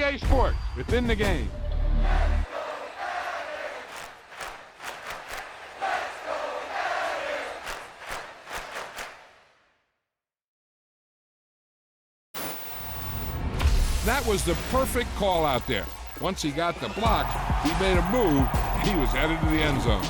EA Sports within the game. That was the perfect call out there. Once he got the block, he made a move. He was headed to the end zone.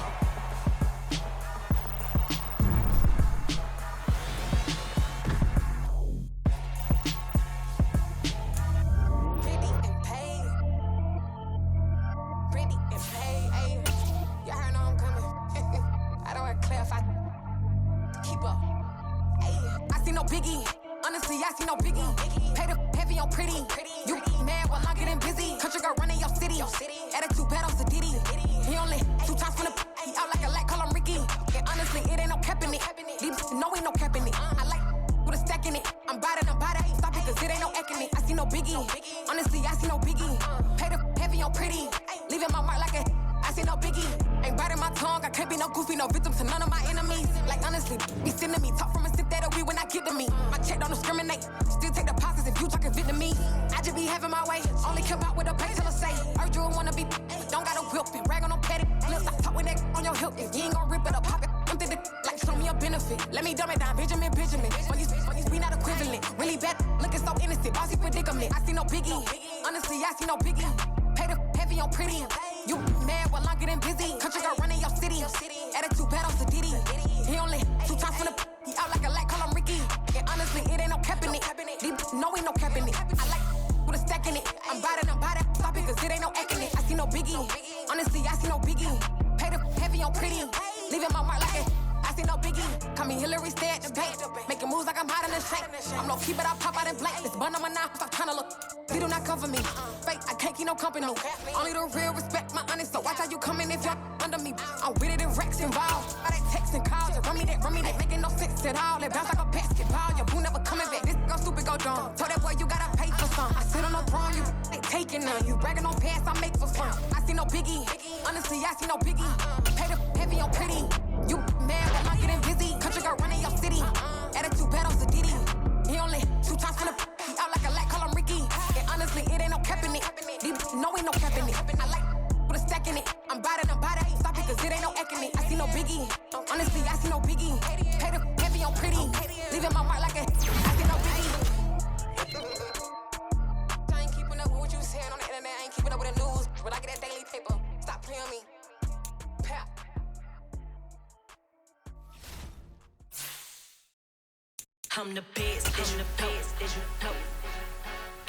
I'm the best, I'm the best,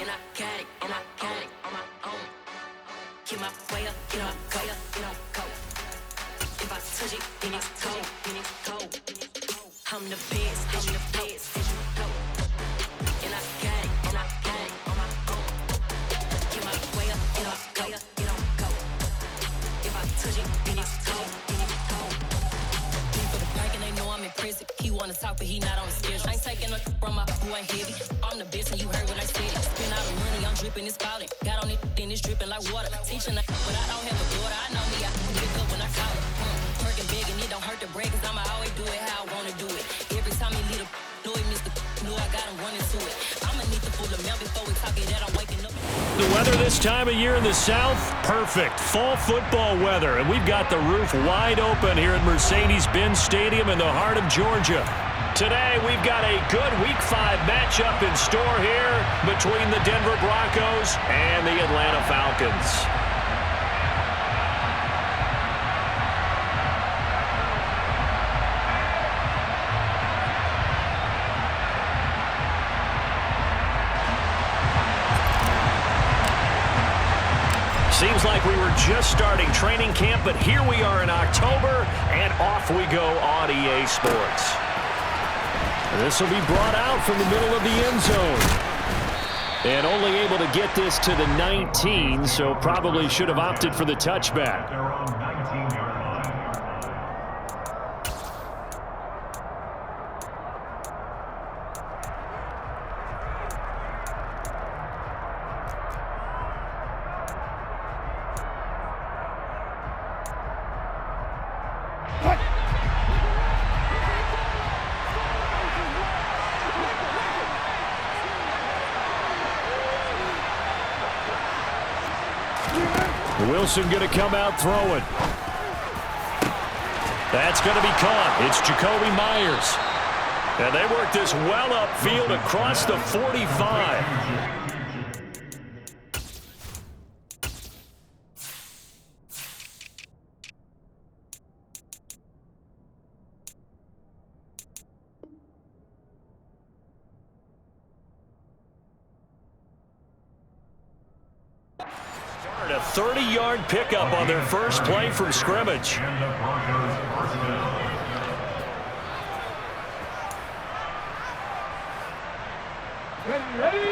and I got it, on my own. Get my way up, get my go, go. If I touch it, then it's cold. I'm the best, and I got it, on my own. Get my way up, get my go. If I touch it, then it's cold. People the prank and they know I'm in prison. He wanna talk, but he not on the schedule. I ain't taking no from my who ain't heavy. I'm the best and you heard what I said. Spend all the money, I'm dripping, it's falling. Got on it, then it's dripping like water. Teaching that, but I don't have a daughter. I know me, I can pick up when I call it. Working big and it don't hurt to break, cause I'ma always do it how I wanna do it. Every time he lead a know he missed the know I got him running to it. I'ma need to pull the mouth before we talk it that I'm waking up. The weather this time of year in the South, perfect. Fall football weather, and we've got the roof wide open here at Mercedes-Benz Stadium in the heart of Georgia. Today, we've got a good Week 5 matchup in store here between the Denver Broncos and the Atlanta Falcons. Seems like we were just starting training camp, but here we are in October, and off we go on EA Sports. This will be brought out from the middle of the end zone. And only able to get this to the 19, so probably should have opted for the touchback. Wilson going to come out throwing. That's going to be caught. It's Jacoby Myers. And they work this well upfield across the 45. A 30-yard pickup on their first play from scrimmage.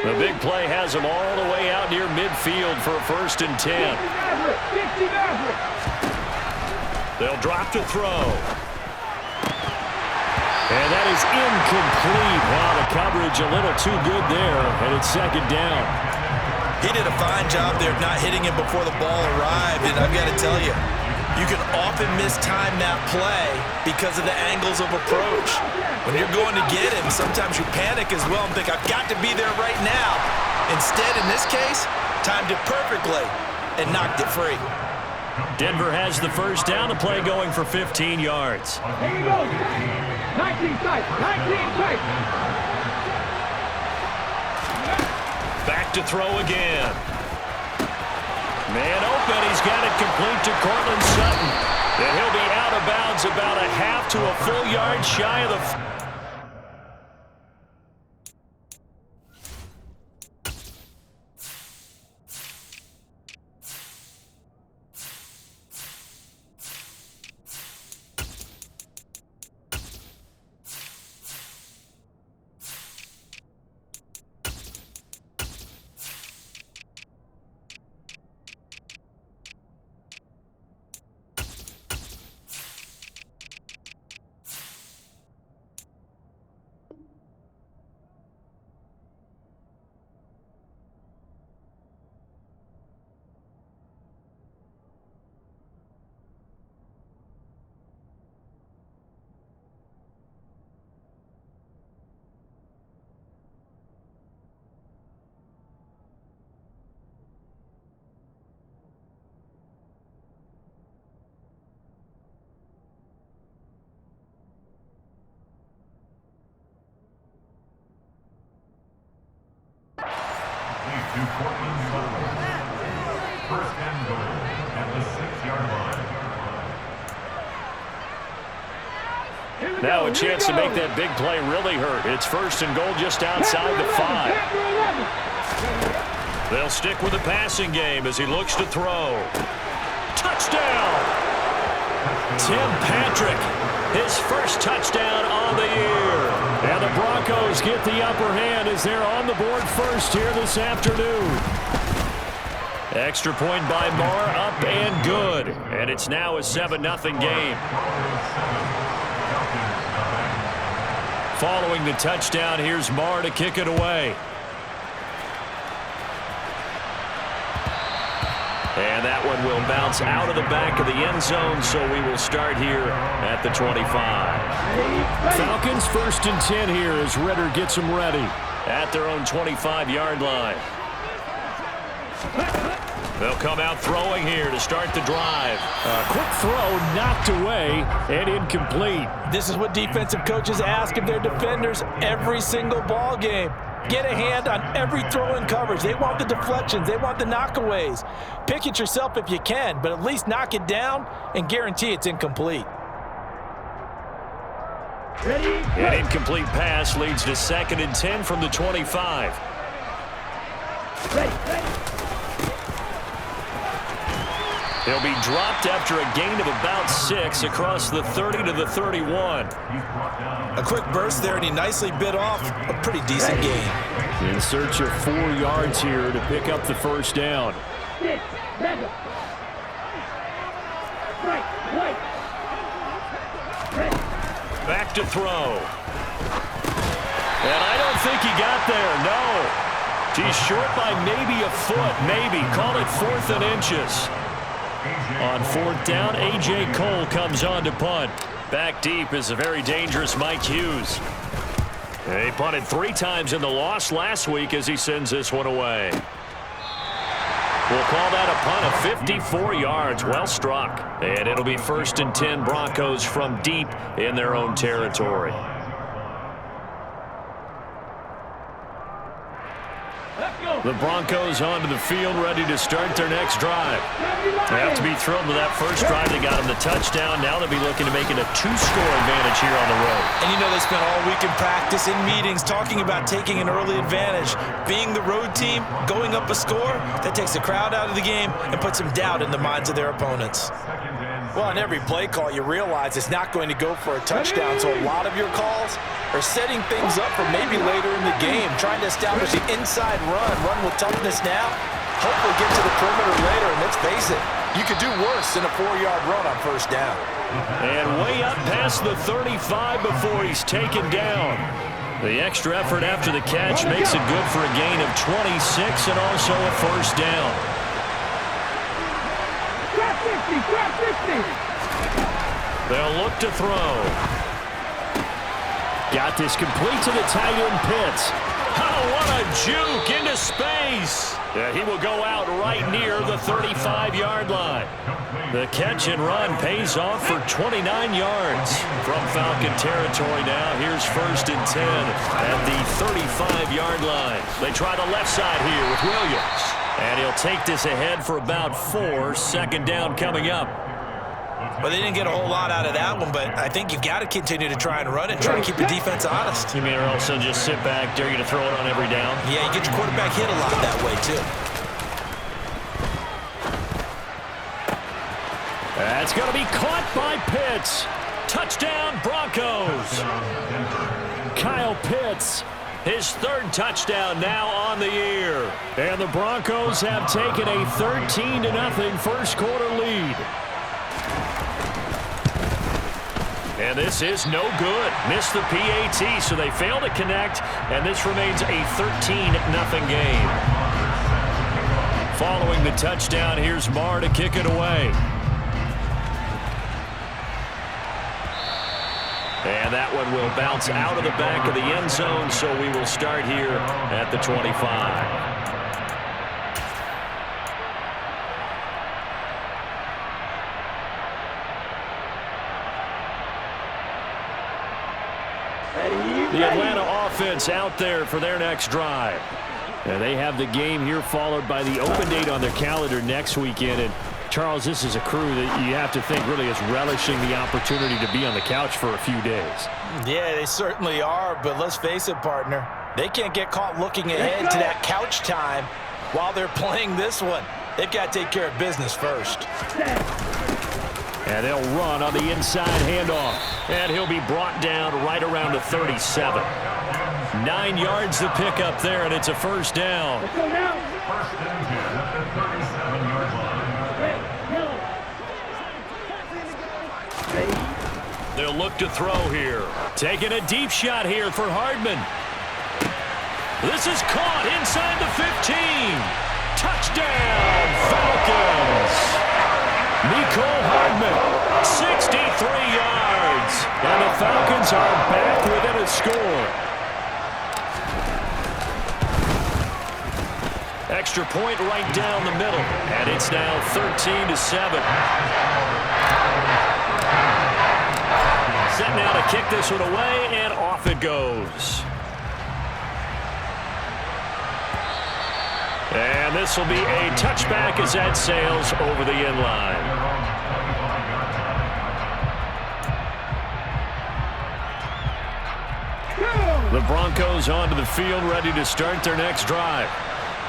The big play has them all the way out near midfield for a 1st and 10. They'll drop to throw. And that is incomplete. Wow, the coverage a little too good there, and it's 2nd down. He did a fine job there of not hitting him before the ball arrived, and I've got to tell you, you can often mistime that play because of the angles of approach. When you're going to get him, sometimes you panic as well and think, I've got to be there right now. Instead, in this case, timed it perfectly and knocked it free. Denver has the 1st down, the play going for 15 yards. Here we go. 19 tight, 19 tight. Back to throw again. Man open, he's got it complete to Cortland Sutton. And he'll be out of bounds about a half to a full yard shy of the... Now a chance to make that big play really hurt. It's 1st and goal just outside the 5. They'll stick with the passing game as he looks to throw. Touchdown! Tim Patrick, his first touchdown on the year. And the Broncos get the upper hand as they're on the board first here this afternoon. Extra point by Marr, up and good. And it's now a 7-0 game. Following the touchdown, here's Marr to kick it away. And that one will bounce out of the back of the end zone, so we will start here at the 25. Falcons 1st and 10 here as Ritter gets them ready at their own 25-yard line. They'll come out throwing here to start the drive. A quick throw knocked away and incomplete. This is what defensive coaches ask of their defenders every single ball game. Get a hand on every throw in coverage. They want the deflections. They want the knockaways. Pick it yourself if you can, but at least knock it down and guarantee it's incomplete. An incomplete pass leads to 2nd and 10 from the 25. He'll be dropped after a gain of about 6 across the 30 to the 31. A quick burst there, and he nicely bit off a pretty decent gain. In search of 4 yards here to pick up the 1st down. Back to throw. And I don't think he got there, no. He's short by maybe a foot, maybe. Call it 4th and inches. On 4th down, A.J. Cole comes on to punt. Back deep is a very dangerous Mike Hughes. He punted 3 times in the loss last week as he sends this one away. We'll call that a punt of 54 yards. Well struck. And it'll be 1st and 10 Broncos from deep in their own territory. The Broncos onto the field, ready to start their next drive. They have to be thrilled with that first drive. They got them the touchdown. Now they'll be looking to make it a 2-score advantage here on the road. And you know they spent all week in practice, in meetings, talking about taking an early advantage. Being the road team, going up a score, that takes the crowd out of the game and puts some doubt in the minds of their opponents. Well, on every play call, you realize it's not going to go for a touchdown, so a lot of your calls are setting things up for maybe later in the game, trying to establish the inside run with toughness now, hopefully get to the perimeter later, and let's face it, you could do worse than a 4-yard run on first down. And way up past the 35 before he's taken down. The extra effort after the catch makes it good for a gain of 26 and also a first down. Trap 50. They'll look to throw. Got this complete to the tight end Pitts. Oh, what a juke into space. Yeah, he will go out right near the 35-yard line. The catch and run pays off for 29 yards. From Falcon territory now, here's 1st and 10 at the 35-yard line. They try the left side here with Williams. And he'll take this ahead for about 4. 2nd down coming up. Well, they didn't get a whole lot out of that one, but I think you've got to continue to try and run it, try to keep the defense honest. You mean or also just sit back, dare you to throw it on every down? Yeah, you get your quarterback hit a lot that way, too. That's going to be caught by Pitts. Touchdown, Broncos. Kyle Pitts, his 3rd touchdown now on the year. And the Broncos have taken a 13-0 first quarter lead. And this is no good. Missed the PAT, so they fail to connect, and this remains a 13-0 game. Following the touchdown, here's Marr to kick it away. And that one will bounce out of the back of the end zone, so we will start here at the 25. The Atlanta offense out there for their next drive. And they have the game here followed by the open date on their calendar next weekend. And Charles, this is a crew that you have to think really is relishing the opportunity to be on the couch for a few days. Yeah, they certainly are, but let's face it, partner. They can't get caught looking ahead to that couch time while they're playing this one. They've got to take care of business first. And they'll run on the inside handoff. And he'll be brought down right around the 37. 9 yards to pick up there, and it's a first down. Let's go now. They'll look to throw here. Taking a deep shot here for Hardman. This is caught inside the 15. Touchdown, Falcons. Nicole Hardman, 63 yards. And the Falcons are back within a score. Extra point right down the middle. And it's now 13-7. Set now to kick this one away, and off it goes. And this will be a touchback as that sails over the end line. The Broncos onto the field, ready to start their next drive.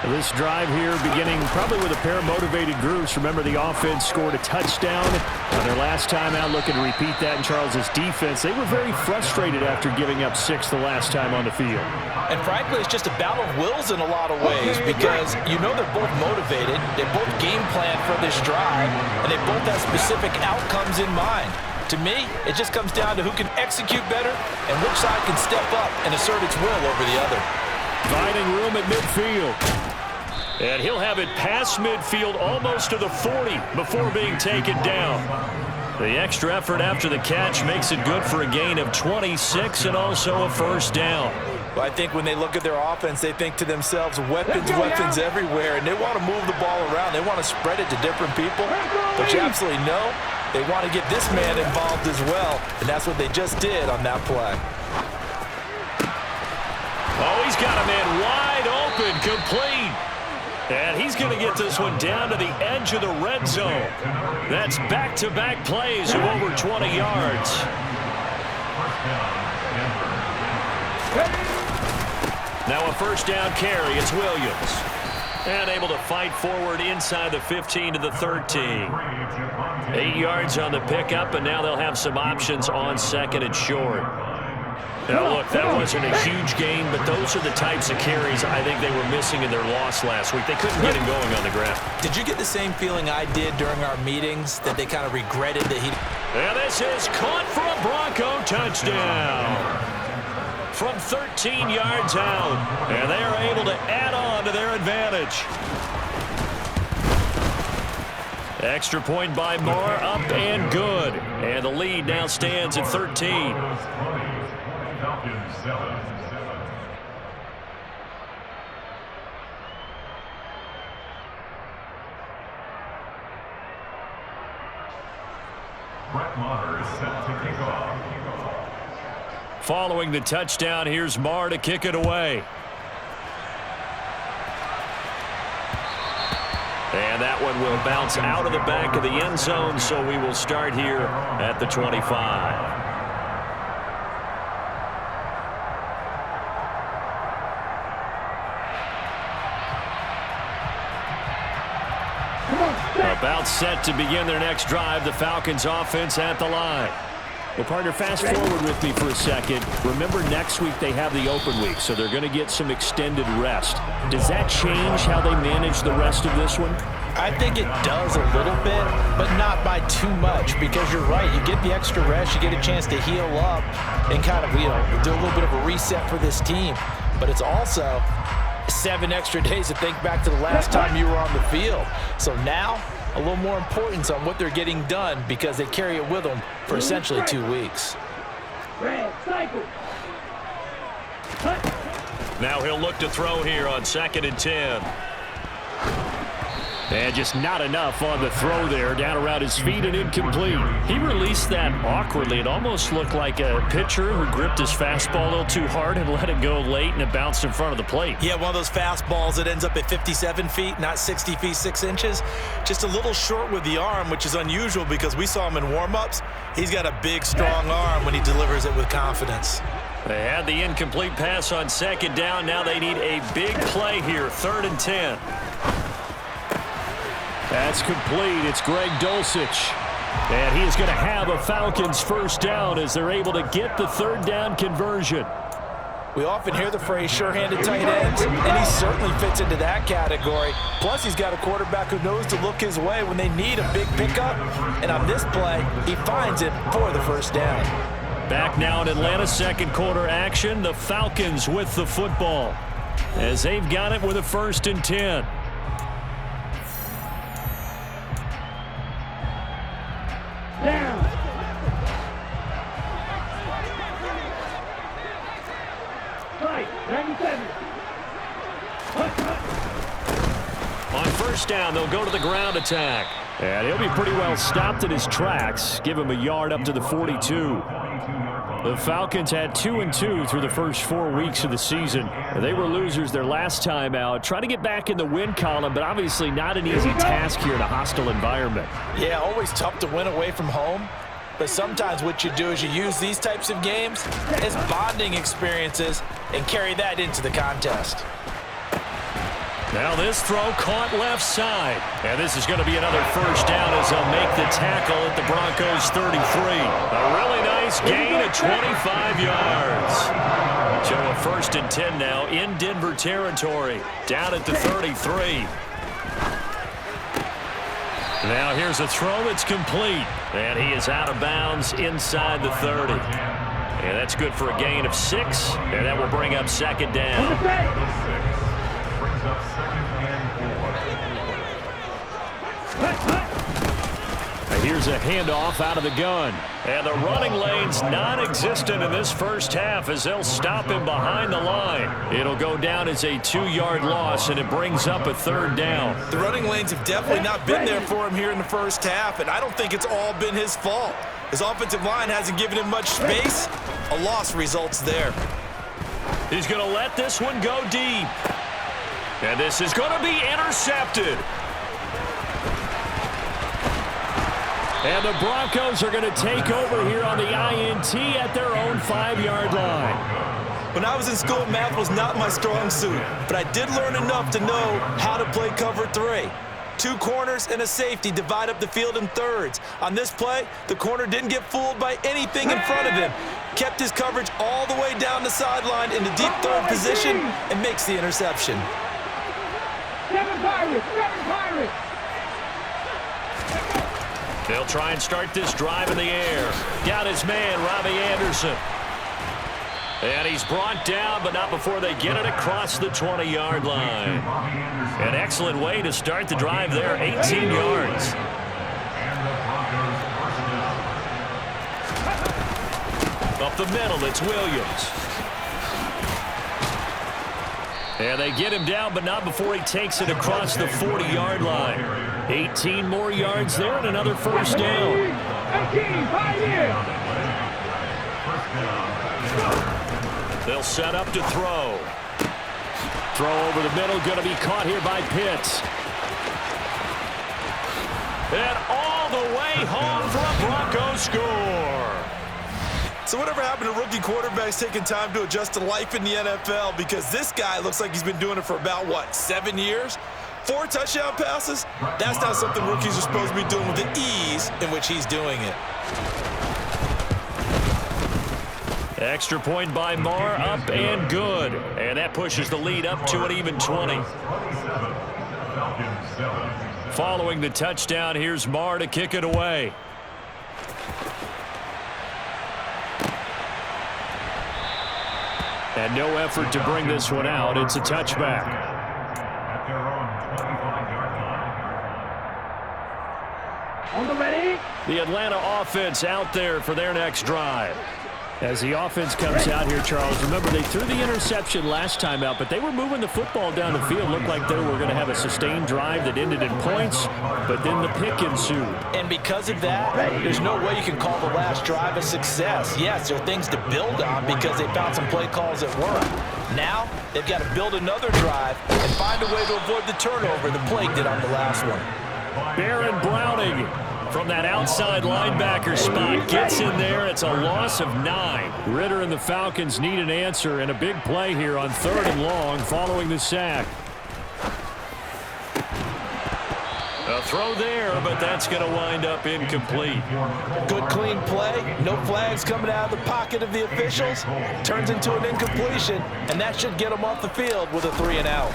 This drive here beginning probably with a pair of motivated groups. Remember, the offense scored a touchdown on their last time out, looking to repeat that in Charles's defense. They were very frustrated after giving up 6 the last time on the field. And frankly, it's just a battle of wills in a lot of ways because you know they're both motivated, they both game plan for this drive, and they both have specific outcomes in mind. To me, it just comes down to who can execute better and which side can step up and assert its will over the other. Finding room at midfield. And he'll have it past midfield almost to the 40 before being taken down. The extra effort after the catch makes it good for a gain of 26 and also a first down. Well, I think when they look at their offense, they think to themselves, weapons everywhere, and they want to move the ball around. They want to spread it to different people. But you absolutely know they want to get this man involved as well, and that's what they just did on that play. Oh, he's got a man wide open, complete. And he's going to get this one down to the edge of the red zone. That's back-to-back plays of over 20 yards. Now a first down carry. It's Williams. And able to fight forward inside the 15 to the 13. 8 yards on the pickup, and now they'll have some options on second and short. Now, look, that wasn't a huge gain, but those are the types of carries I think they were missing in their loss last week. They couldn't get him going on the ground. Did you get the same feeling I did during our meetings, that they kind of regretted that he... And this is caught for a Bronco touchdown. From 13 yards out, and they are able to add on to their advantage. Extra point by Moore, up and good. And the lead now stands at 13. Following the touchdown, here's Marr to kick it away. And that one will bounce out of the back of the end zone, so we will start here at the 25. About set to begin their next drive, the Falcons offense at the line. Well, partner, fast forward with me for a second. Remember, next week they have the open week, so they're going to get some extended rest. Does that change how they manage the rest of this one? I think it does a little bit, but not by too much, because you're right. You get the extra rest, you get a chance to heal up and kind of, do a little bit of a reset for this team. But it's also 7 extra days to think back to the last time you were on the field. So now, a little more importance on what they're getting done, because they carry it with them for essentially 2 weeks. Now he'll look to throw here on 2nd and 10. And just not enough on the throw there, down around his feet and incomplete. He released that awkwardly. It almost looked like a pitcher who gripped his fastball a little too hard and let it go late, and it bounced in front of the plate. Yeah, one of those fastballs that ends up at 57 feet, not 60 feet 6 inches. Just a little short with the arm, which is unusual because we saw him in warm-ups. He's got a big, strong arm when he delivers it with confidence. They had the incomplete pass on 2nd down. Now they need a big play here, 3rd and 10. That's complete. It's Greg Dulcich. And he is going to have a Falcons first down as they're able to get the 3rd down conversion. We often hear the phrase sure-handed tight ends, and he certainly fits into that category. Plus, he's got a quarterback who knows to look his way when they need a big pickup. And on this play, he finds it for the first down. Back now in Atlanta, 2nd quarter action. The Falcons with the football as they've got it with a 1st and 10. On 1st down, they'll go to the ground attack. And he'll be pretty well stopped in his tracks. Give him a yard up to the 42. The Falcons had 2-2 through the first 4 weeks of the season. They were losers their last time out. Trying to get back in the win column, but obviously not an easy task here in a hostile environment. Yeah, always tough to win away from home. But sometimes what you do is you use these types of games as bonding experiences and carry that into the contest. Now this throw caught left side. And this is going to be another first down as they'll make the tackle at the Broncos 33. A really nice gain of 25 yards. So a 1st and 10 now in Denver territory. Down at the 33. Now here's a throw that's complete. And he is out of bounds inside the 30. And that's good for a gain of 6. And that will bring up 2nd down. Here's a handoff out of the gun. And the running lane's non-existent in this first half as they'll stop him behind the line. It'll go down as a 2-yard loss, and it brings up a 3rd down. The running lanes have definitely not been there for him here in the first half, and I don't think it's all been his fault. His offensive line hasn't given him much space. A loss results there. He's going to let this one go deep. And this is going to be intercepted. And the Broncos are going to take over here on the INT at their own 5-yard line. When I was in school, math was not my strong suit, but I did learn enough to know how to play cover 3. 2 corners and a safety divide up the field in thirds. On this play, the corner didn't get fooled by anything in front of him. Kept his coverage all the way down the sideline in the deep third position and makes the interception. 7 Pirates! 7 Pirates! They'll try and start this drive in the air. Got his man, Robbie Anderson. And he's brought down, but not before they get it across the 20-yard line. An excellent way to start the drive there, 18 yards. Up the middle, it's Williams. And they get him down, but not before he takes it across the 40-yard line. 18 more yards there and another first down. 18, 5 years! They'll set up to throw. Throw over the middle, going to be caught here by Pitts. And all the way home for a Broncos score. So whatever happened to rookie quarterbacks taking time to adjust to life in the NFL? Because this guy looks like he's been doing it for about, 7 years? 4 touchdown passes? That's not something rookies are supposed to be doing with the ease in which he's doing it. Extra point by Marr, up and good. And that pushes the lead up to an even 20. Following the touchdown, here's Marr to kick it away. And no effort to bring this one out. It's a touchback. On the ready? The Atlanta offense out there for their next drive. As the offense comes out here, Charles, remember they threw the interception last time out, but they were moving the football down the field. Looked like they were going to have a sustained drive that ended in points, but then the pick ensued. And because of that, there's no way you can call the last drive a success. Yes, there are things to build on because they found some play calls that work. Now, they've got to build another drive and find a way to avoid the turnover the Plague did on the last one. Baron Browning from that outside linebacker spot gets in there. It's a loss of 9. Ritter and the Falcons need an answer, and a big play here on 3rd and long following the sack. A throw there, but that's going to wind up incomplete. Good clean play. No flags coming out of the pocket of the officials. Turns into an incompletion, and that should get them off the field with a 3-and-out.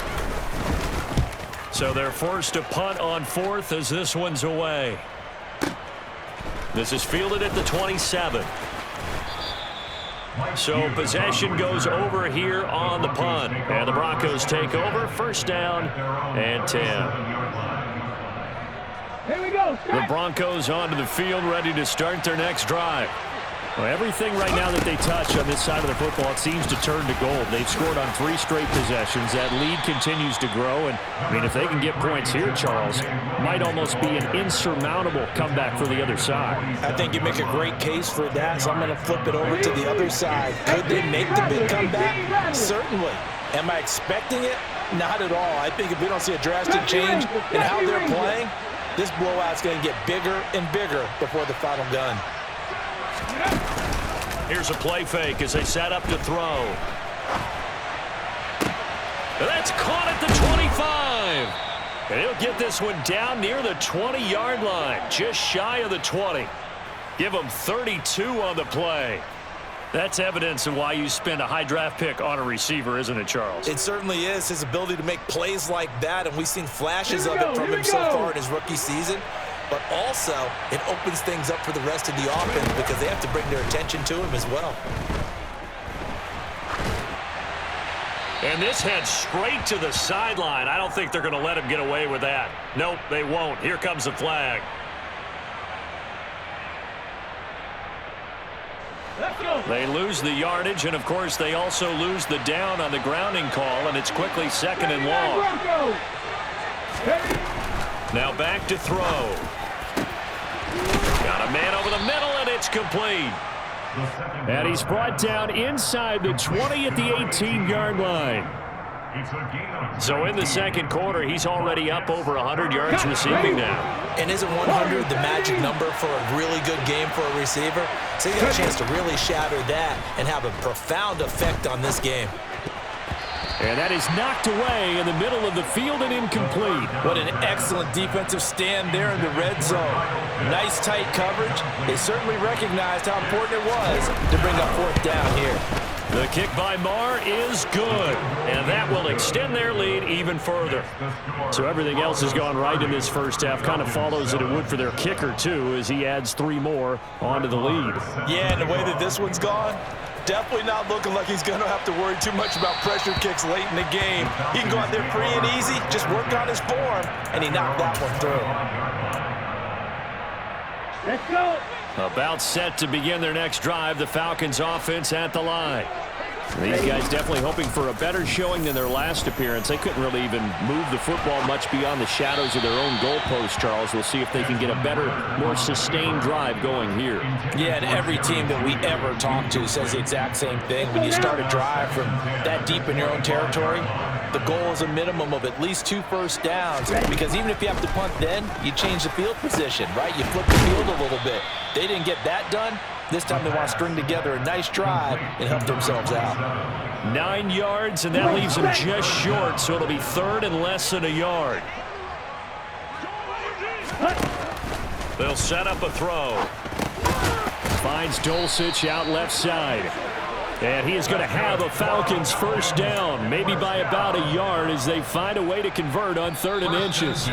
So they're forced to punt on 4th as this one's away. This is fielded at the 27. So possession goes over here on the punt. And the Broncos take over. 1st down and 10. Here we go. The Broncos onto the field, ready to start their next drive. Well, everything right now that they touch on this side of the football, it seems to turn to gold. They've scored on 3 straight possessions. That lead continues to grow. And, I mean, if they can get points here, Charles, might almost be an insurmountable comeback for the other side. I think you make a great case for that, so I'm going to flip it over to the other side. Could they make the big comeback? Certainly. Am I expecting it? Not at all. I think if we don't see a drastic change in how they're playing, this blowout's going to get bigger and bigger before the final gun. Here's a play fake as they set up to throw. That's caught at the 25. And he'll get this one down near the 20-yard line, just shy of the 20. Give him 32 on the play. That's evidence of why you spend a high draft pick on a receiver, isn't it, Charles? It certainly is. His ability to make plays like that, and we've seen flashes of it from him so far in his rookie season. But also, it opens things up for the rest of the offense because they have to bring their attention to him as well. And this heads straight to the sideline. I don't think they're going to let him get away with that. Nope, they won't. Here comes the flag. They lose the yardage, and, of course, they also lose the down on the grounding call, and it's quickly 2nd and long. Now back to throw. Got a man over the middle, and it's complete. And he's brought down inside the 20 at the 18-yard line. So in the second quarter, he's already up over 100 yards receiving now. And isn't 100 the magic number for a really good game for a receiver? So he got a chance to really shatter that and have a profound effect on this game. And that is knocked away in the middle of the field and incomplete. What an excellent defensive stand there in the red zone. Nice tight coverage. They certainly recognized how important it was to bring up 4th down here. The kick by Marr is good, and that will extend their lead even further. So everything else has gone right in this first half. Kind of follows that it would for their kicker, too, as he adds 3 more onto the lead. Yeah, and the way that this one's gone, definitely not looking like he's going to have to worry too much about pressure kicks late in the game. He can go out there free and easy, just work on his form, and he knocked that one through. Let's go. About set to begin their next drive, the Falcons offense at the line. These guys definitely hoping for a better showing than their last appearance. They couldn't really even move the football much beyond the shadows of their own goalpost, Charles. We'll see if they can get a better, more sustained drive going here. Yeah, and every team that we ever talk to says the exact same thing. When you start a drive from that deep in your own territory, the goal is a minimum of at least 2 first downs, because even if you have to punt then, you change the field position, right? You flip the field a little bit. They didn't get that done. This time they want to string together a nice drive and help themselves out. 9 yards, and that leaves them just short, so it'll be 3rd and less than a yard. They'll set up a throw. Finds Dulcich out left side. And he is going to have a Falcons first down, maybe by about a yard, as they find a way to convert on 3rd and inches.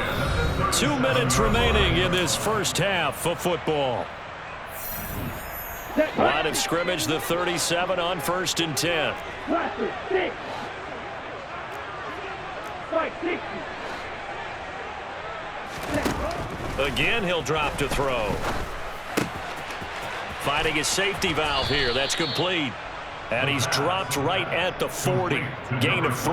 2 minutes remaining in this first half of football. Line of scrimmage, the 37 on 1st and 10. Again, he'll drop to throw. Finding his safety valve here. That's complete. And he's dropped right at the 40. Gain of 3.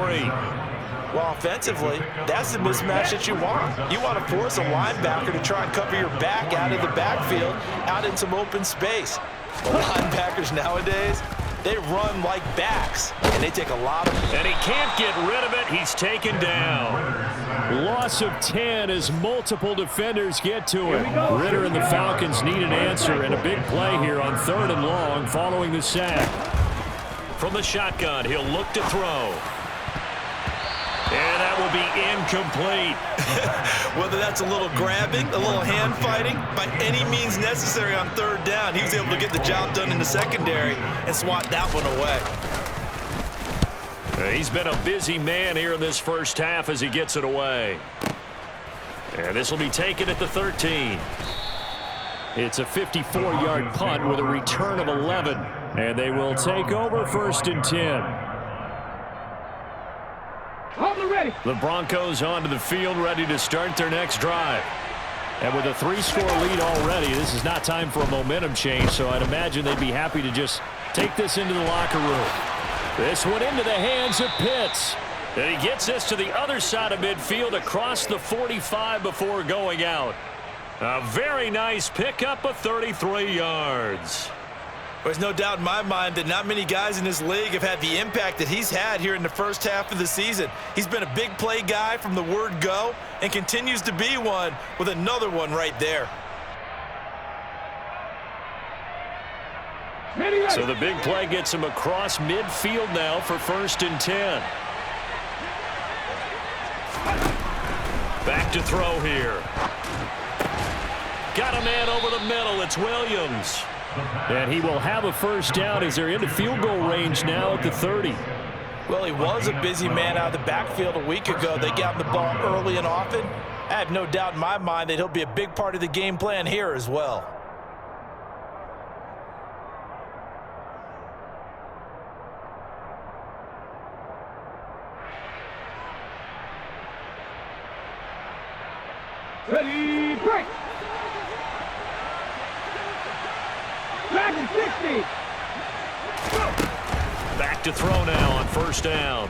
Well, offensively, that's the mismatch that you want. You want to force a linebacker to try and cover your back out of the backfield, out in some open space. The linebackers nowadays, they run like backs, and they take a lot of... And he can't get rid of it. He's taken down. Loss of 10 as multiple defenders get to him. Ritter and the Falcons need an answer, and a big play here on 3rd and long following the sack. From the shotgun, he'll look to throw. And that will be incomplete. Whether that's a little grabbing, a little hand fighting, by any means necessary on 3rd down, he was able to get the job done in the secondary and swat that one away. He's been a busy man here in this first half as he gets it away. And this will be taken at the 13. It's a 54-yard punt with a return of 11. And they will take over 1st and 10. The Broncos onto the field, ready to start their next drive. And with a 3-score lead already, this is not time for a momentum change, so I'd imagine they'd be happy to just take this into the locker room. This one into the hands of Pitts. And he gets this to the other side of midfield across the 45 before going out. A very nice pickup of 33 yards. There's no doubt in my mind that not many guys in this league have had the impact that he's had here in the first half of the season. He's been a big play guy from the word go and continues to be one with another one right there. So the big play gets him across midfield now for 1st and 10. Back to throw here. Got a man over the middle. It's Williams. And he will have a first down as they're into field goal range now at the 30. Well, he was a busy man out of the backfield a week ago. They got him the ball early and often. I have no doubt in my mind that he'll be a big part of the game plan here as well. Ready, break! Back in 60! back to throw now on first down.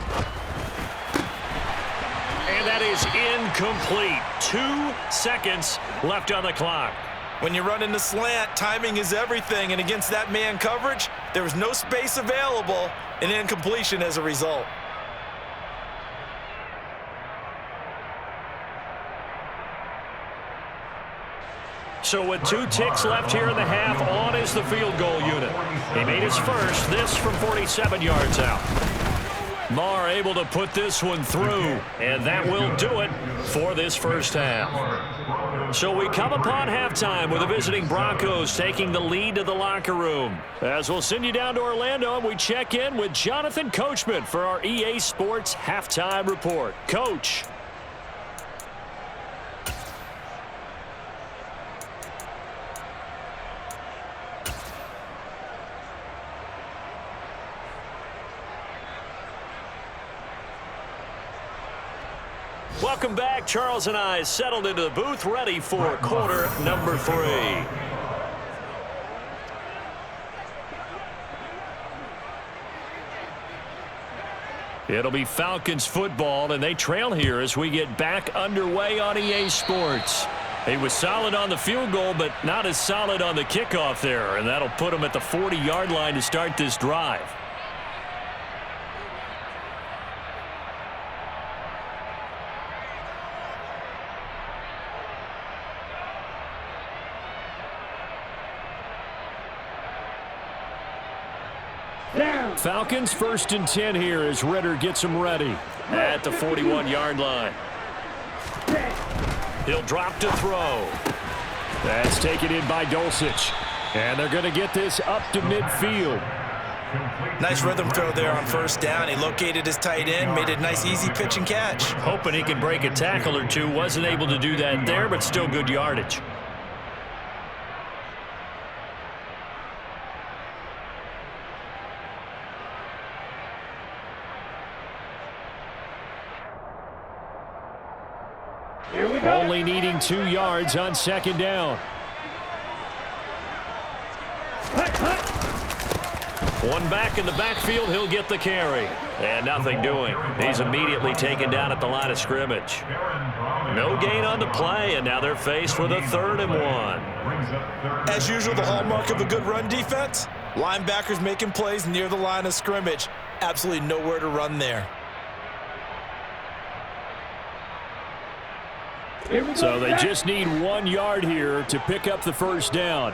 And that is incomplete. 2 seconds left on the clock. When you run in the slant, timing is everything, and against that man coverage, there was no space available, and incompletion as a result. So with 2 ticks left here in the half, on is the field goal unit. He made his first, this from 47 yards out. Marr able to put this one through, and that will do it for this first half. So we come upon halftime with the visiting Broncos taking the lead to the locker room. As we'll send you down to Orlando, and we check in with Jonathan Coachman for our EA Sports Halftime Report. Coach. Welcome back. Charles and I settled into the booth, ready for quarter number 3. It'll be Falcons football, and they trail here as we get back underway on EA Sports. He was solid on the field goal, but not as solid on the kickoff there, and that'll put him at the 40-yard line to start this drive. Falcons 1st and 10 here as Ritter gets them ready at the 41-yard line. He'll drop to throw. That's taken in by Dulcich. And they're going to get this up to midfield. Nice rhythm throw there on first down. He located his tight end, made a nice easy pitch and catch. Hoping he can break a tackle or two. Wasn't able to do that there, but still good yardage. Only needing 2 yards on 2nd down. One back in the backfield, he'll get the carry. And nothing doing. He's immediately taken down at the line of scrimmage. No gain on the play, and now they're faced with a 3rd and 1. As usual, the hallmark of a good run defense, linebackers making plays near the line of scrimmage. Absolutely nowhere to run there. So they just need 1 yard here to pick up the first down.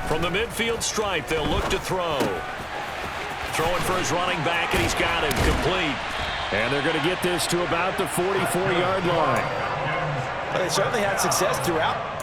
From the midfield stripe, they'll look to throw. Throwing for his running back, and he's got him complete. And they're going to get this to about the 44-yard line. Well, they certainly had success throughout.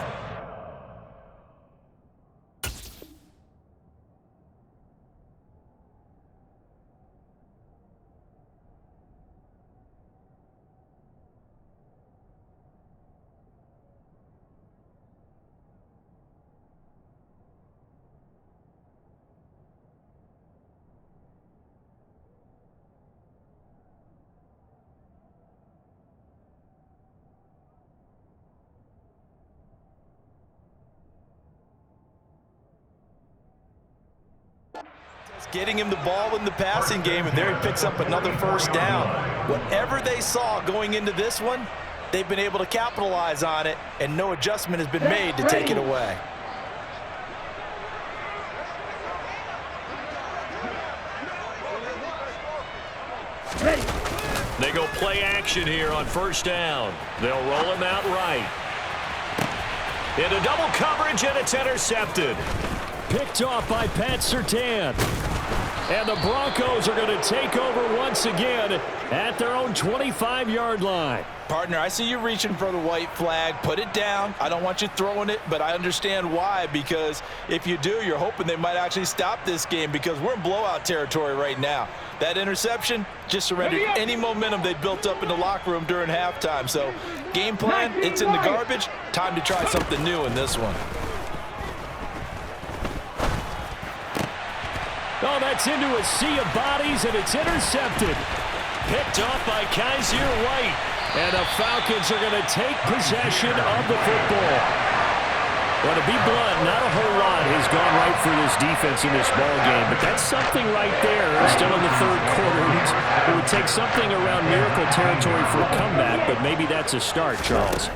Getting him the ball in the passing game, and there he picks up another first down. Whatever they saw going into this one, they've been able to capitalize on it, and no adjustment has been made to take it away. They go play action here on first down. They'll roll him out right. Into double coverage, and it's intercepted. Picked off by Pat Surtain. And the Broncos are going to take over once again at their own 25-yard line. Partner, I see you reaching for the white flag. Put it down. I don't want you throwing it, but I understand why, because if you do, you're hoping they might actually stop this game, because we're in blowout territory right now. That interception just surrendered any momentum they built up in the locker room during halftime. So game plan, it's in the garbage. Time to try something new in this one. Oh, that's into a sea of bodies, and it's intercepted. Picked off by Kaiser White. And the Falcons are going to take possession of the football. Well, to be blunt, not a whole lot has gone for this defense in this ball game, but that's something right there. Still in the third quarter. It would take something around miracle territory for a comeback, but maybe that's a start, Charles.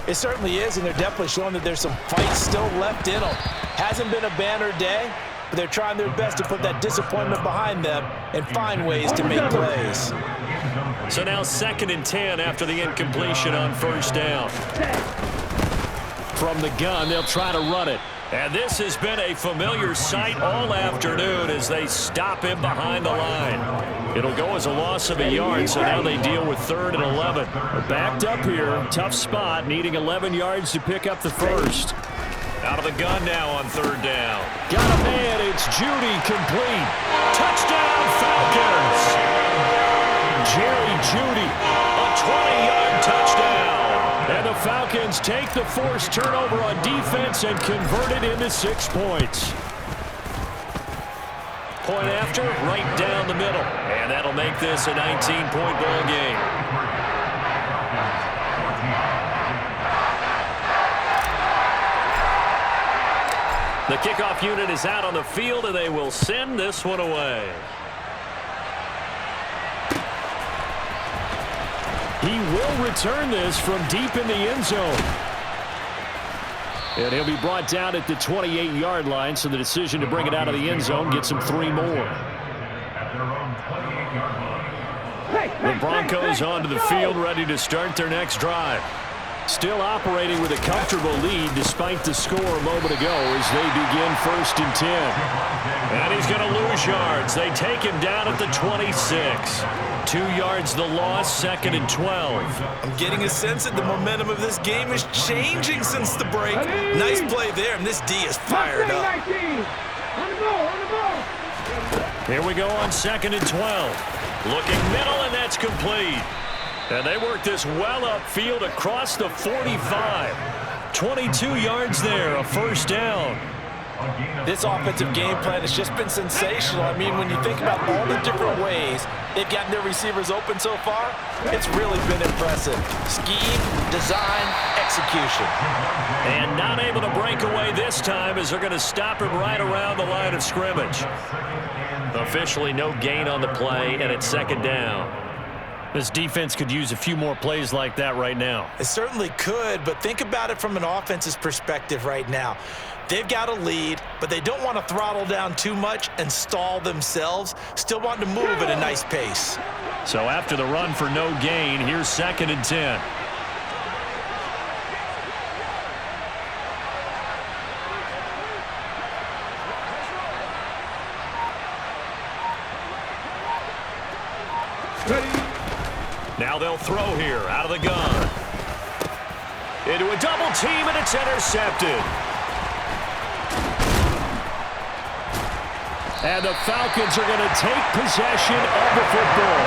It certainly is, and they're definitely showing that there's some fight still left in them. Hasn't been a banner day, but they're trying their best to put that disappointment behind them and find ways to make plays. So now 2nd and 10 after the incompletion on first down. From the gun, they'll try to run it. And this has been a familiar sight all afternoon as they stop him behind the line. It'll go as a loss of a yard, so now they deal with 3rd and 11. Backed up here, tough spot, needing 11 yards to pick up the first. Out of the gun now on 3rd down. Got a man, it's Judy, complete. Touchdown, Falcons! Jerry Judy, a 20-yard touchdown. And the Falcons take the forced turnover on defense and convert it into 6 points. Point after, right down the middle. And that'll make this a 19-point ball game. The kickoff unit is out on the field, and they will send this one away. He will return this from deep in the end zone. And he'll be brought down at the 28-yard line, so the decision to bring it out of the end zone gets him 3 more. The Broncos onto the field, ready to start their next drive. Still operating with a comfortable lead despite the score a moment ago as they begin 1st and 10. And he's going to lose yards. They take him down at the 26. 2 yards the loss, 2nd and 12. I'm getting a sense that the momentum of this game is changing since the break. Nice play there, and this D is fired up. Here we go on 2nd and 12. Looking middle, and that's complete. And they work this well upfield across the 45. 22 yards there, a first down. This offensive game plan has just been sensational. I mean, when you think about all the different ways they've gotten their receivers open so far, it's really been impressive. Scheme, design, execution. And not able to break away this time as they're going to stop him right around the line of scrimmage. Officially no gain on the play, and it's 2nd down. This defense could use a few more plays like that right now. It certainly could, but think about it from an offense's perspective right now. They've got a lead, but they don't want to throttle down too much and stall themselves. Still want to move at a nice pace. So after the run for no gain, here's 2nd and 10. Now they'll throw here out of the gun. Into a double team, and it's intercepted. And the Falcons are going to take possession of the football.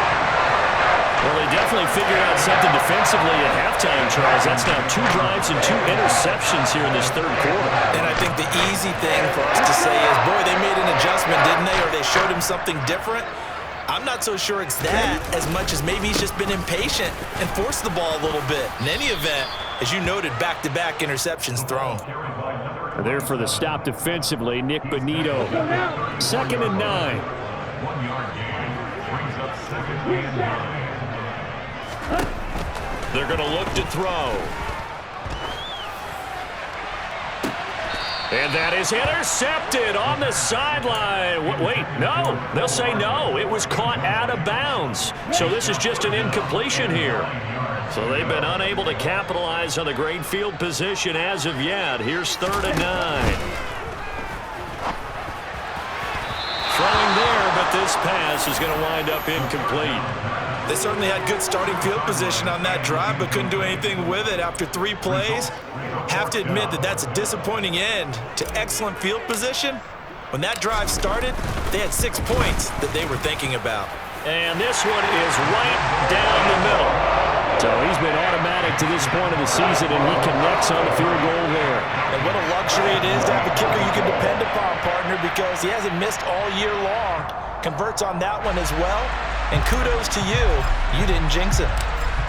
Well, they definitely figured out something defensively at halftime, Charles. That's now 2 drives and 2 interceptions here in this 3rd quarter. And I think the easy thing for us to say is, boy, they made an adjustment, didn't they? Or they showed him something different. I'm not so sure it's that as much as maybe he's just been impatient and forced the ball a little bit. In any event, as you noted, back-to-back interceptions thrown. There for the stop defensively, Nick Bonito. 2nd and 9. They're going to look to throw. And that is intercepted on the sideline. Wait, no. They'll say no. It was caught out of bounds. So this is just an incompletion here. So they've been unable to capitalize on the great field position as of yet. Here's 3rd and 9. Throwing there, but this pass is going to wind up incomplete. They certainly had good starting field position on that drive, but couldn't do anything with it after 3 plays. Have to admit that that's a disappointing end to excellent field position. When that drive started, they had 6 points that they were thinking about. And this one is right down the middle. So he's been automatic to this point of the season, and he connects on the field goal there. And what a luxury it is to have a kicker you can depend upon, partner, because he hasn't missed all year long. Converts on that one as well. And kudos to you. You didn't jinx it.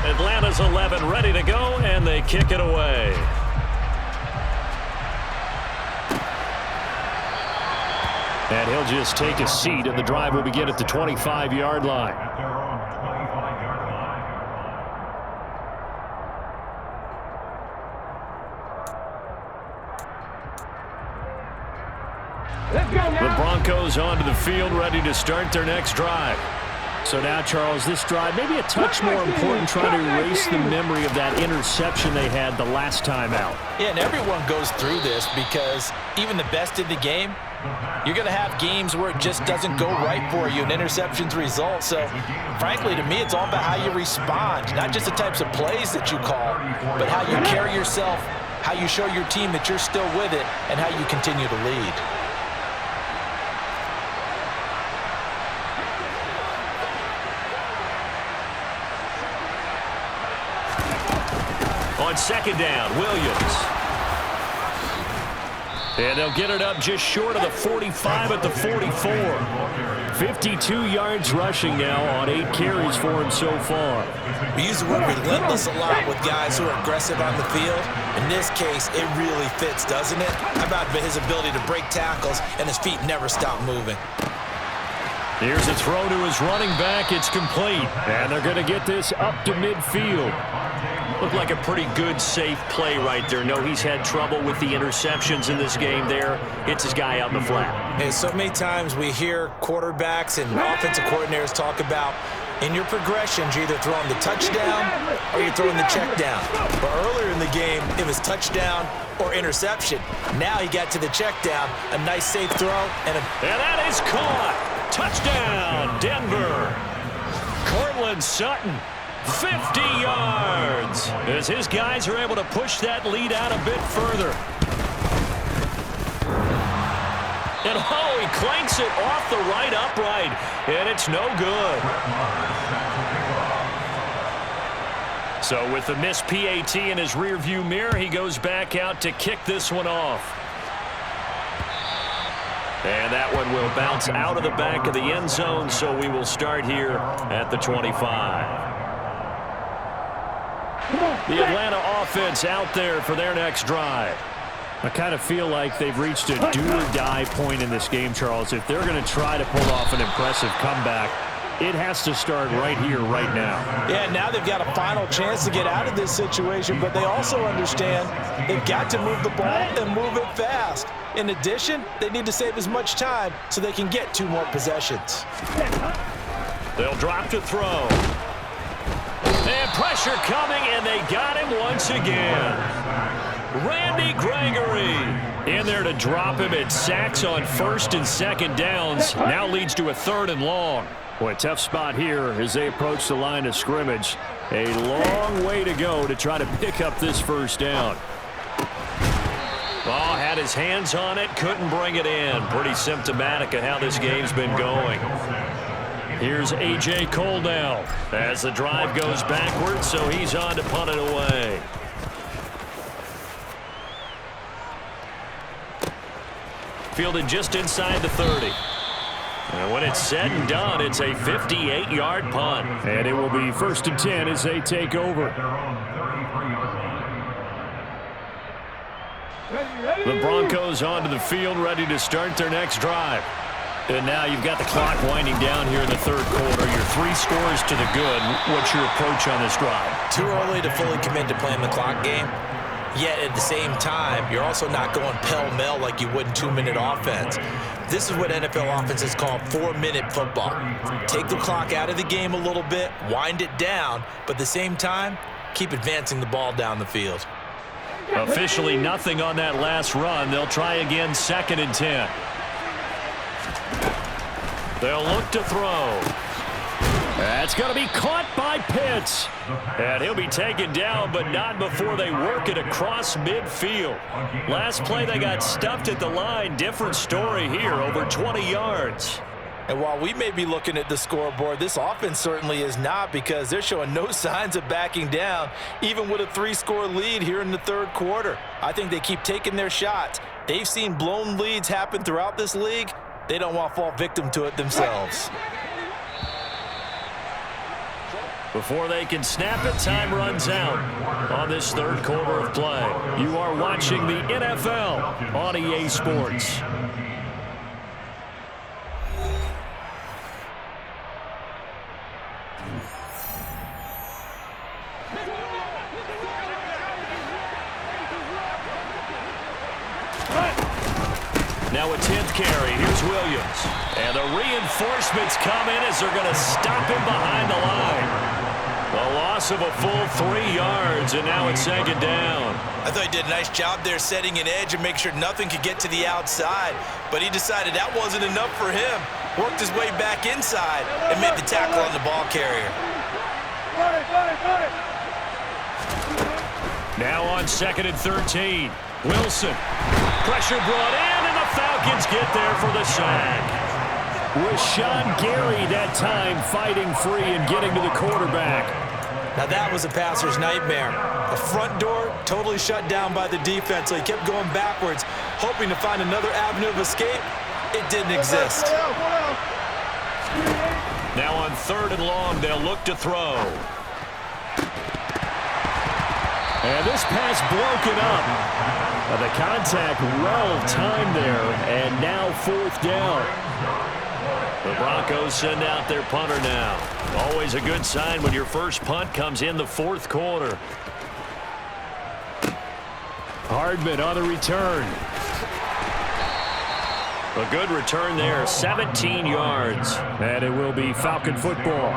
Atlanta's 11 ready to go, and they kick it away. And he'll just take a seat, and the drive will begin at the 25-yard line. The Broncos onto the field, ready to start their next drive. So now, Charles, this drive may be a touch more important, trying to erase the memory of that interception they had the last time out. Yeah, and everyone goes through this because even the best in the game, you're going to have games where it just doesn't go right for you and interceptions result. So, frankly, to me, it's all about how you respond, not just the types of plays that you call, but how you carry yourself, how you show your team that you're still with it, and how you continue to lead. On second down, Williams. And they'll get it up just short of the 45 at the 44. 52 yards rushing now on 8 carries for him so far. We use the word relentless a lot with guys who are aggressive on the field. In this case, it really fits, doesn't it? How about his ability to break tackles and his feet never stop moving? Here's a throw to his running back. It's complete. And they're going to get this up to midfield. Looked like a pretty good, safe play right there. No, he's had trouble with the interceptions in this game there. Hits his guy out in the flat. Hey, so many times we hear quarterbacks and offensive coordinators talk about in your progressions, you're either throwing the touchdown or you're throwing the check down. But earlier in the game, it was touchdown or interception. Now he got to the check down, a nice safe throw, and that is caught. Touchdown, Denver. Cortland Sutton. 50 yards as his guys are able to push that lead out a bit further. And oh, he clanks it off the right upright, and it's no good. So with the missed PAT in his rearview mirror, he goes back out to kick this one off. And that one will bounce out of the back of the end zone, so we will start here at the 25. The Atlanta offense out there for their next drive. I kind of feel like they've reached a do-or-die point in this game, Charles. If they're going to try to pull off an impressive comeback, it has to start right here, right now. Yeah, now they've got a final chance to get out of this situation, but they also understand they've got to move the ball and move it fast. In addition, they need to save as much time so they can get 2 more possessions. They'll drop to throw. And pressure coming, and they got him once again. Randy Gregory in there to drop him. At sacks on 1st and 2nd downs. Now leads to a 3rd and long. Boy, tough spot here as they approach the line of scrimmage. A long way to go to try to pick up this 1st down. Oh, had his hands on it, couldn't bring it in. Pretty symptomatic of how this game's been going. Here's A.J. Cole now as the drive goes backwards, so he's on to punt it away. Fielded just inside the 30. And when it's said and done, it's a 58-yard punt. And it will be 1st and 10 as they take over. The Broncos onto the field, ready to start their next drive. And now you've got the clock winding down here in the 3rd quarter. You're 3 scores to the good. What's your approach on this drive? Too early to fully commit to playing the clock game. Yet at the same time, you're also not going pell-mell like you would in 2-minute offense. This is what NFL offenses call 4-minute football. Take the clock out of the game a little bit, wind it down, but at the same time, keep advancing the ball down the field. Officially nothing on that last run. They'll try again 2nd and 10. They'll look to throw. That's going to be caught by Pitts. And he'll be taken down, but not before they work it across midfield. Last play, they got stuffed at the line. Different story here, over 20 yards. And while we may be looking at the scoreboard, this offense certainly is not, because they're showing no signs of backing down, even with a 3-score lead here in the 3rd quarter. I think they keep taking their shots. They've seen blown leads happen throughout this league. They don't want to fall victim to it themselves. Before they can snap it, time runs out on this 3rd quarter of play. You are watching the NFL on EA Sports. Now a 10th carry. Here's Williams. And the reinforcements come in as they're going to stop him behind the line. A loss of a full 3 yards, and now it's 2nd down. I thought he did a nice job there setting an edge and make sure nothing could get to the outside. But he decided that wasn't enough for him. Worked his way back inside and made the tackle on the ball carrier. Now on 2nd and 13. Wilson. Pressure brought in, and the Falcons get there for the sack. Rashawn Gary that time fighting free and getting to the quarterback. Now that was a passer's nightmare. The front door totally shut down by the defense, so he kept going backwards, hoping to find another avenue of escape. It didn't exist. Now on 3rd and long, they'll look to throw. And this pass broken up. The contact well timed there, and now 4th down. The Broncos send out their punter now. Always a good sign when your first punt comes in the 4th quarter. Hardman on the return. A good return there, 17 yards. And it will be Falcon football.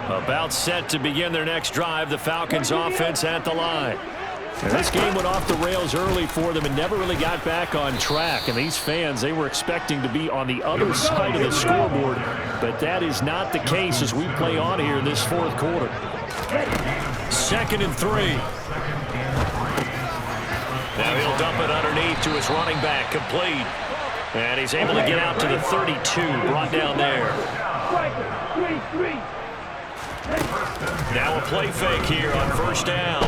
About set to begin their next drive, the Falcons offense at the line. And this game went off the rails early for them and never really got back on track. And these fans, they were expecting to be on the other side of the scoreboard. But that is not the case as we play on here in this 4th quarter. 2nd and 3. Now he'll dump it underneath to his running back, complete. And he's able to get out to the 32, brought down there. Now a play fake here on 1st down.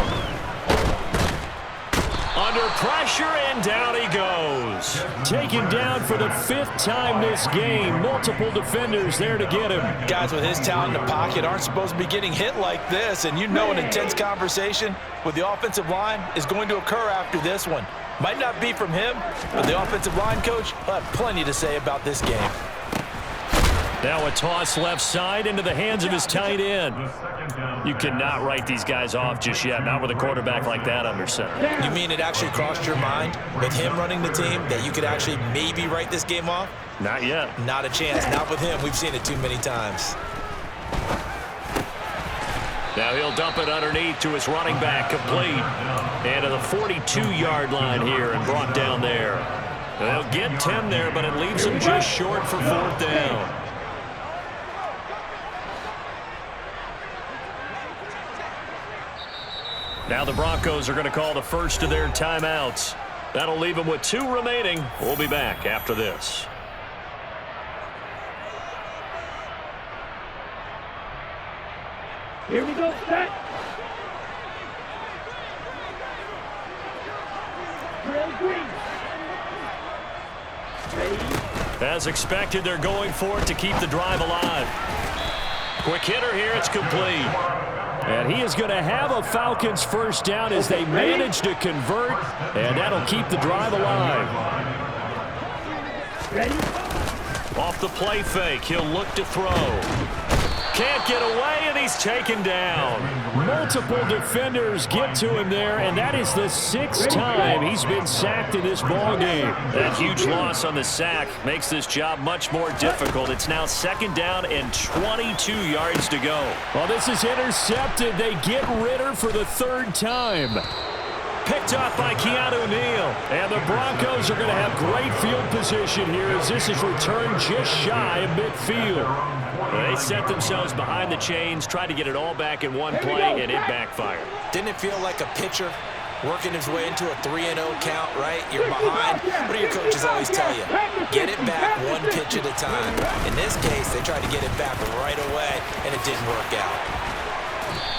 Under pressure, and down he goes. Taken down for the 5th time this game. Multiple defenders there to get him. Guys with his talent in the pocket aren't supposed to be getting hit like this, and you know an intense conversation with the offensive line is going to occur after this one. Might not be from him, but the offensive line coach will have plenty to say about this game. Now a toss left side into the hands of his tight end. You cannot write these guys off just yet, not with a quarterback like that under center. You mean it actually crossed your mind with him running the team that you could actually maybe write this game off? Not yet. Not a chance. Not with him. We've seen it too many times. Now he'll dump it underneath to his running back, complete. And to the 42-yard line here and brought down there. They'll get 10 there, but it leaves them just short for 4th down. Now the Broncos are going to call the first of their timeouts. That'll leave them with 2 remaining. We'll be back after this. Here we go, set. Drill green. As expected, they're going for it to keep the drive alive. Quick hitter here, it's complete. And he is going to have a Falcons 1st down as they manage to convert, and that'll keep the drive alive. Ready? Off the play fake, he'll look to throw. Can't get away, and he's taken down. Multiple defenders get to him there, and that is the 6th time he's been sacked in this ballgame. That huge loss on the sack makes this job much more difficult. It's now 2nd down and 22 yards to go. Well, this is intercepted. They get Ritter for the 3rd time. Picked up by Keanu Neal. And the Broncos are going to have great field position here as this is returned just shy of midfield. They set themselves behind the chains, tried to get it all back in one play, and it backfired. Didn't it feel like a pitcher working his way into a 3-0 count, right? You're behind. What do your coaches always tell you? Get it back 1 pitch at a time. In this case, they tried to get it back right away, and it didn't work out.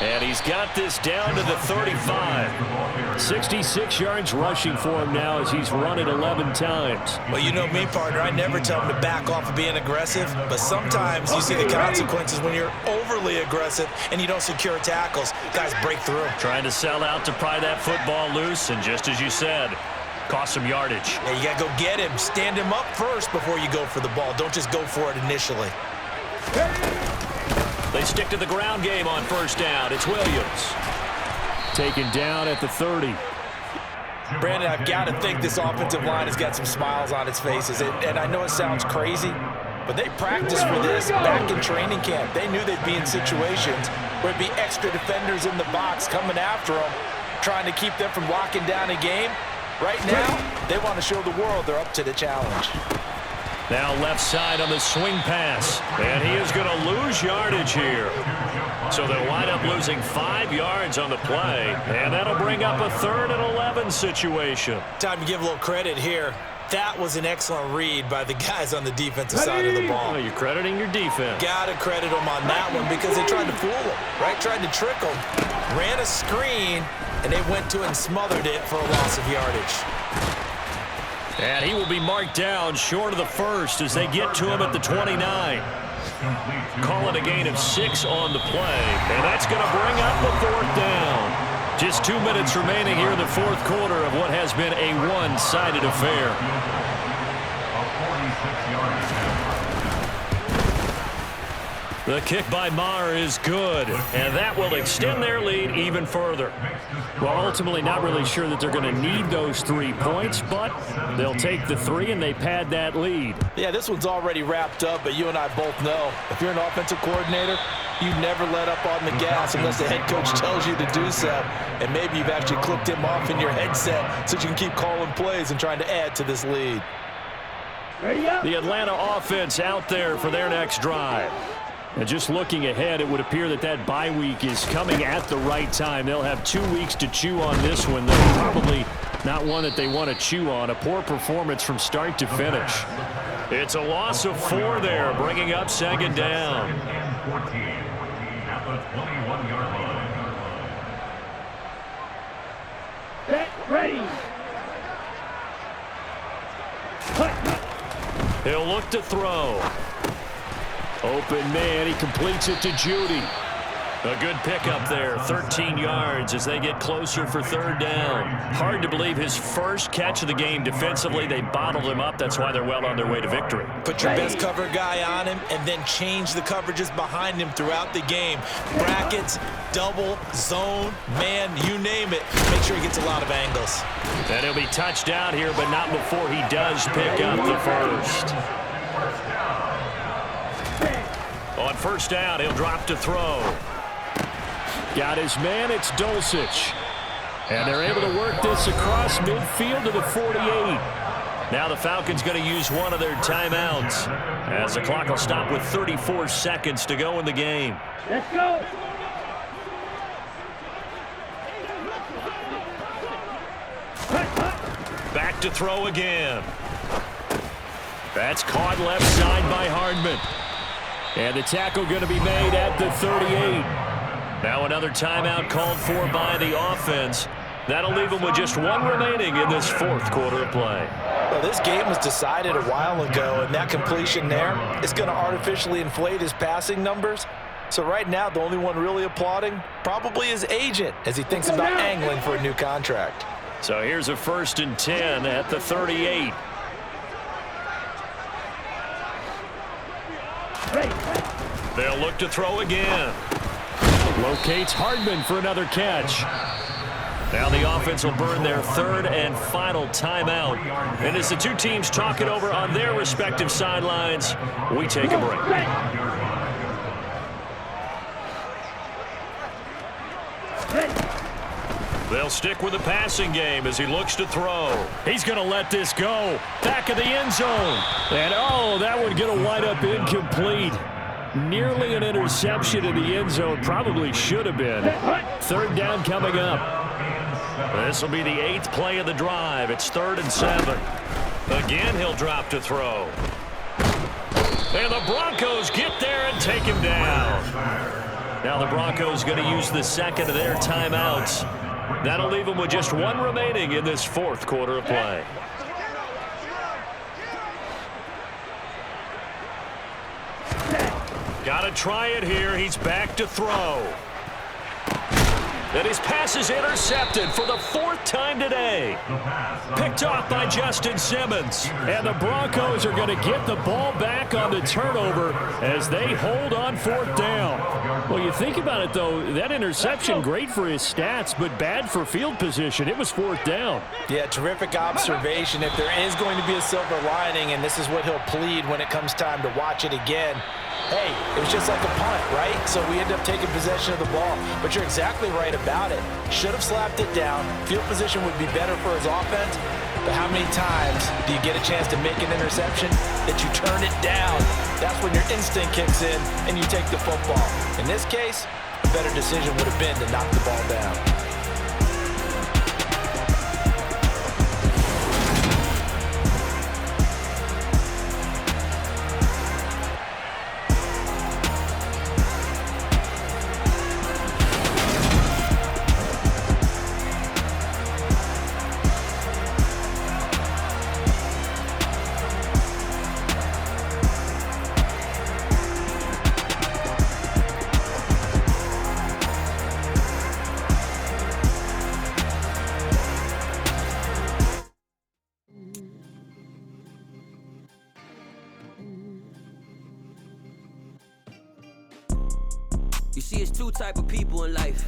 And he's got this down to the 35. 66 yards rushing for him now as he's run it 11 times. Well, you know me, partner. I never tell him to back off of being aggressive, but sometimes you see the consequences when you're overly aggressive and you don't secure tackles. Guys break through. Trying to sell out to pry that football loose, and just as you said, cost some yardage. Yeah, you got to go get him. Stand him up first before you go for the ball. Don't just go for it initially. They stick to the ground game on 1st down. It's Williams. Taken down at the 30. Brandon, I've got to think this offensive line has got some smiles on its faces. And I know it sounds crazy, but they practiced for this back in training camp. They knew they'd be in situations where it'd be extra defenders in the box coming after them, trying to keep them from locking down a game. Right now, they want to show the world they're up to the challenge. Now left side on the swing pass, and he is going to lose yardage here. So they'll wind up losing 5 yards on the play, and that'll bring up a 3rd and 11 situation. Time to give a little credit here. That was an excellent read by the guys on the defensive side of the ball. Oh, you're crediting your defense. Got to credit them on that one because they tried to fool them, right? Tried to trick them. Ran a screen, and they went to it and smothered it for a loss of yardage. And he will be marked down short of the first as they get to him at the 29. Calling a gain of 6 on the play, and that's going to bring up the 4th down. Just 2 minutes remaining here in the 4th quarter of what has been a one-sided affair. The kick by Maher is good, and that will extend their lead even further. Well, ultimately not really sure that they're going to need those 3 points, but they'll take the 3 and they pad that lead. Yeah, this one's already wrapped up, but you and I both know if you're an offensive coordinator, you never let up on the gas unless the head coach tells you to do so. And maybe you've actually clicked him off in your headset so you can keep calling plays and trying to add to this lead. The Atlanta offense out there for their next drive. And just looking ahead, it would appear that that bye week is coming at the right time. They'll have 2 weeks to chew on this one. They're probably not one that they want to chew on. A poor performance from start to finish. It's a loss of 4 there, bringing up 2nd down. At the 21-yard line. Set, ready. He'll look to throw. Open man, he completes it to Judy. A good pickup there, 13 yards as they get closer for 3rd down. Hard to believe his first catch of the game defensively. They bottled him up. That's why they're well on their way to victory. Put your best cover guy on him and then change the coverages behind him throughout the game. Brackets, double, zone, man, you name it. Make sure he gets a lot of angles. And he'll be touched out here, but not before he does pick up the first. On 1st down, he'll drop to throw. Got his man, it's Dulcich. And they're able to work this across midfield to the 48. Now the Falcons going to use one of their timeouts as the clock will stop with 34 seconds to go in the game. Let's go. Back to throw again. That's caught left side by Hardman. And the tackle going to be made at the 38. Now another timeout called for by the offense. That'll leave them with just 1 remaining in this 4th quarter of play. Well, this game was decided a while ago, and that completion there is going to artificially inflate his passing numbers. So right now, the only one really applauding probably his agent as he thinks about angling for a new contract. So here's a 1st and 10 at the 38. They'll look to throw again. Locates Hardman for another catch. Now the offense will burn their 3rd and final timeout. And as the 2 teams talk it over on their respective sidelines, we take a break. They'll stick with the passing game as he looks to throw. He's going to let this go. Back of the end zone. And, oh, that one going to wind up incomplete. Nearly an interception in the end zone. Probably should have been. 3rd down coming up. This will be the 8th play of the drive. It's 3rd and 7. Again, he'll drop to throw. And the Broncos get there and take him down. Now the Broncos going to use the 2nd of their timeouts. That'll leave them with just 1 remaining in this 4th quarter of play. Got to try it here. He's back to throw. And his pass is intercepted for the 4th time today. Picked off by Justin Simmons. And the Broncos are going to get the ball back on the turnover as they hold on 4th down. Well, you think about it, though, that interception, great for his stats, but bad for field position. It was 4th down. Yeah, terrific observation. If there is going to be a silver lining, and this is what he'll plead when it comes time to watch it again, hey, it was just like a punt, right? So we end up taking possession of the ball. But you're exactly right about it. Should have slapped it down. Field position would be better for his offense. But how many times do you get a chance to make an interception that you turn it down? That's when your instinct kicks in and you take the football. In this case, a better decision would have been to knock the ball down. You see, it's two type of people in life.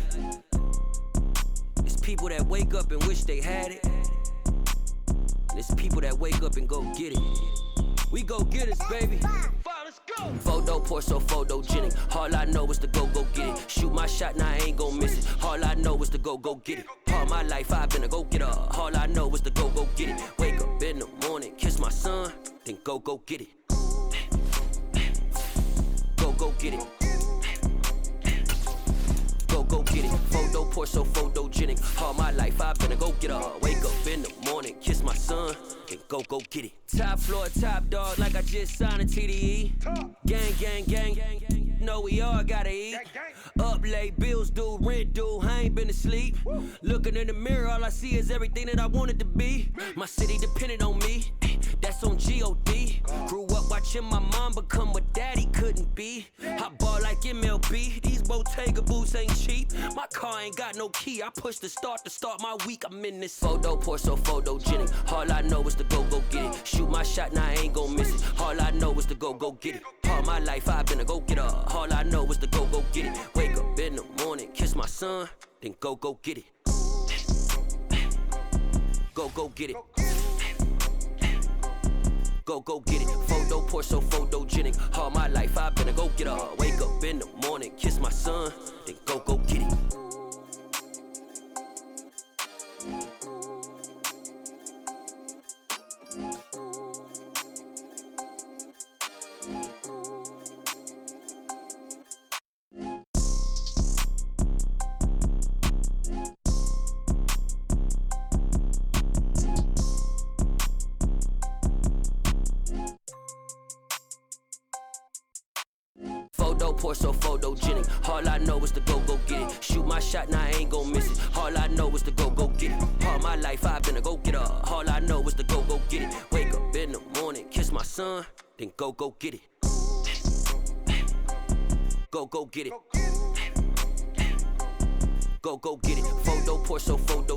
It's people that wake up and wish they had it. And it's people that wake up and go get it. We go get it, baby. Let's go. Photo poor, so photogenic. All I know is to go get it. Shoot my shot, now I ain't gon' miss it. All I know is to go get it. All my life I've been a go-getter. All I know is to go get it. Wake up in the morning, kiss my son, then go get it. Go get it. Go get it. Photo poor, so photogenic. All my life I've been a go-getter. Wake up in the morning, kiss my son, then go get it. Top floor, top dog, like I just signed a TDE. Gang. Know we all gotta eat. Up late, bills due, rent due, I ain't been asleep. Looking in the mirror, all I see is everything that I wanted to be. My city depended on me, that's on G.O.D. Grew up watching my mom become what daddy couldn't be. I ball like MLB, these Bottega boots ain't cheap. My car ain't got no key, I push the start to start my week. I'm in this photo poor, so photogenic. All I know is to go get it. Shoot my shot, now I ain't gon' miss it. All I know is to go get it. All my life I've been a go-getter. All I know is to go get it. Wake up in the morning, kiss my son, then go get it. Go get it. Go get it. Photo poor, so photogenic. All my life I've been a go-getter. Wake up in the morning, kiss my son, then go get it. Photo poor, so photogenic. All I know is to go get it. Shoot my shot, now I ain't gon' miss it. All I know is to go get it. All my life I've been a go-getter. All I know is to go get it. Wake up in the morning, kiss my son, then go get it. Go get it. Go get it. Photo poor, so photo